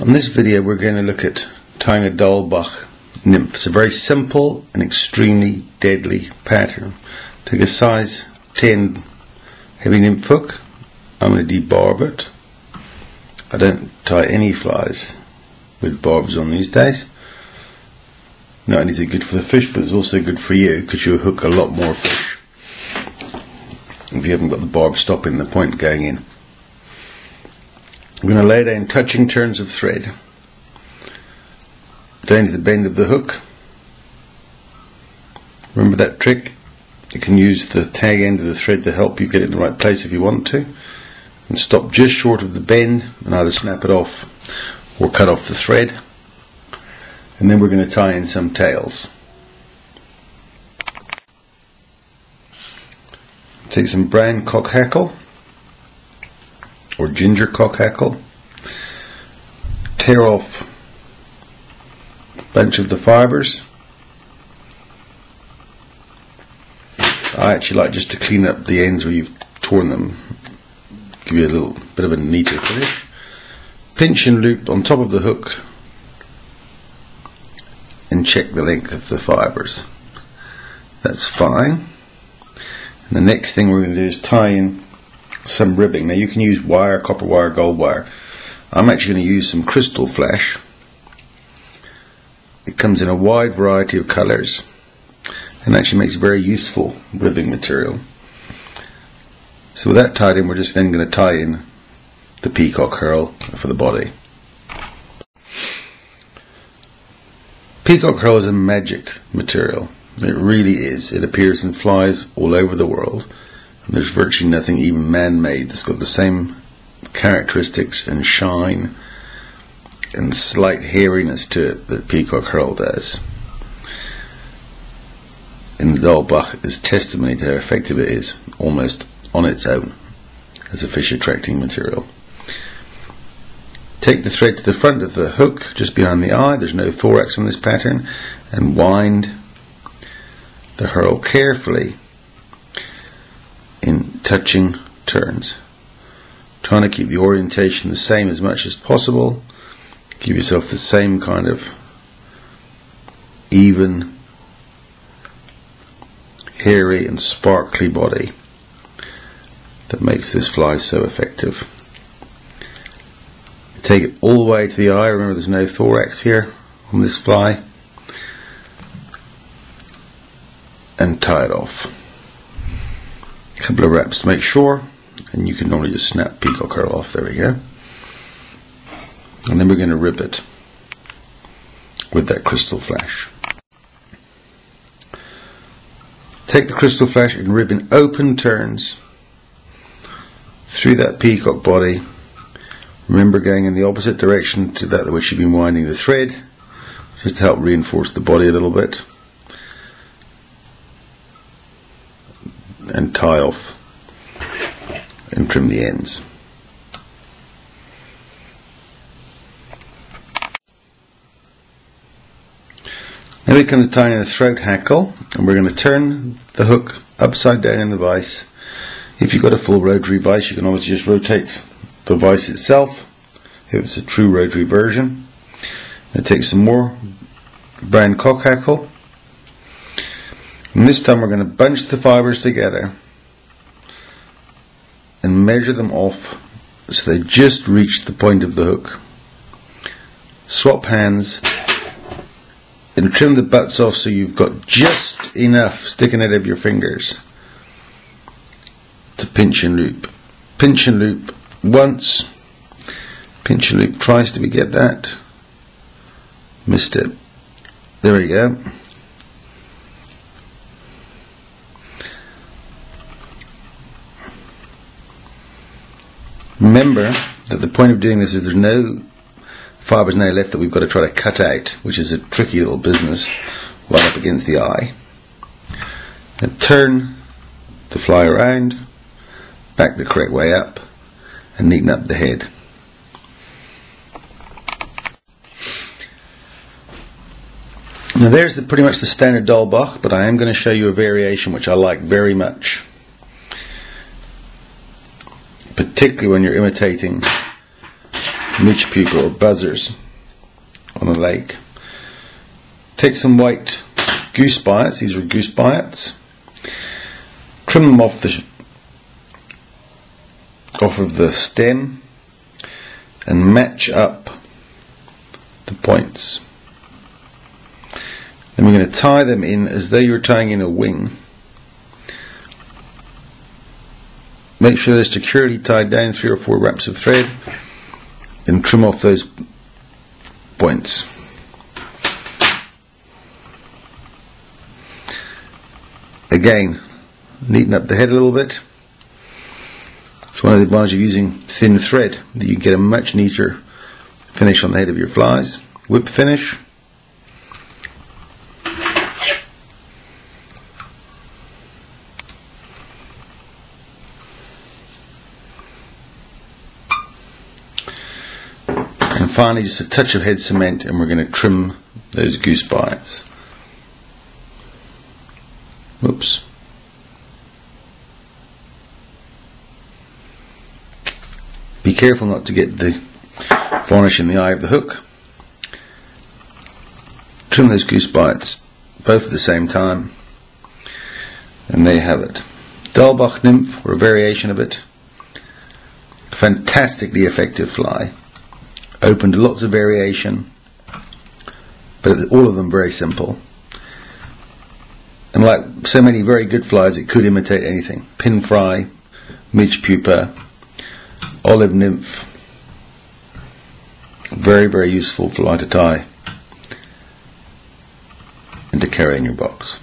On this video we're going to look at tying a DiawlBach nymph. It's a very simple and extremely deadly pattern. Take a size 10 heavy nymph hook. I'm going to debarb it. I don't tie any flies with barbs on these days. Not only is it good for the fish, but it's also good for you because you'll hook a lot more fish if you haven't got the barb stopping the point going in. I'm going to lay down touching turns of thread down to the bend of the hook. Remember that trick? You can use the tag end of the thread to help you get it in the right place if you want to. And stop just short of the bend and either snap it off or cut off the thread. And then we're going to tie in some tails. Take some brown cock hackle or ginger cock hackle, tear off a bunch of the fibres. I actually like just to clean up the ends where you've torn them, give you a little bit of a neater finish. Pinch and loop on top of the hook and check the length of the fibres. That's fine. And the next thing we're going to do is tie in some ribbing. Now you can use wire, copper wire, gold wire. I'm actually going to use some crystal flash. It comes in a wide variety of colours and actually makes very useful ribbing material. So with that tied in, we're just then going to tie in the peacock herl for the body. Peacock herl is a magic material. It really is. It appears in flies all over the world. There's virtually nothing even man-made that's got the same characteristics and shine and slight hairiness to it that peacock herl does. And the DiawlBach is testimony to how effective it is, almost on its own, as a fish attracting material. Take the thread to the front of the hook, just behind the eye. There's no thorax on this pattern, and wind the herl carefully in touching turns, trying to keep the orientation the same as much as possible. Give yourself the same kind of even, hairy and sparkly body that makes this fly so effective. Take it all the way to the eye. Remember, there's no thorax here on this fly, and tie it off. A couple of wraps to make sure, and you can normally just snap peacock herl off. There we go. And then we're going to rib it with that crystal flash. Take the crystal flash and rib in open turns through that peacock body. Remember, going in the opposite direction to that which you've been winding the thread, just to help reinforce the body a little bit. And tie off and trim the ends. Now we come to tying in the throat hackle, and we're going to turn the hook upside down in the vise. If you've got a full rotary vise, you can always just rotate the vise itself if it's a true rotary version. Now take some more brown cock hackle. And this time we're going to bunch the fibres together and measure them off so they just reach the point of the hook. Swap hands and trim the butts off so you've got just enough sticking out of your fingers to pinch and loop. Pinch and loop once, pinch and loop twice. Did we get that? Missed it. There we go. Remember that the point of doing this is there's no fibres now left that we've got to try to cut out, which is a tricky little business right up against the eye. And turn the fly around, back the correct way up, and neaten up the head. Now there's pretty much the standard DiawlBach, but I am going to show you a variation which I like very much. particularly when you're imitating midge pupa or buzzers on a lake. Take some white goose bites, these are goose bites, trim them off of the stem and match up the points. Then we're going to tie them in as though you're tying in a wing. Make sure they're securely tied down, 3 or 4 wraps of thread, and trim off those points. Again, neaten up the head a little bit. It's one of the advantages of using thin thread, that you get a much neater finish on the head of your flies. Whip finish. And finally, just a touch of head cement, and we're going to trim those goose bites. Whoops. Be careful not to get the varnish in the eye of the hook. Trim those goose bites both at the same time, and there you have it. DiawlBach nymph, or a variation of it. A fantastically effective fly. Open to lots of variation, but all of them very simple. And like so many very good flies, it could imitate anything. Pin fry, midge pupa, olive nymph. Very, very useful fly to tie and to carry in your box.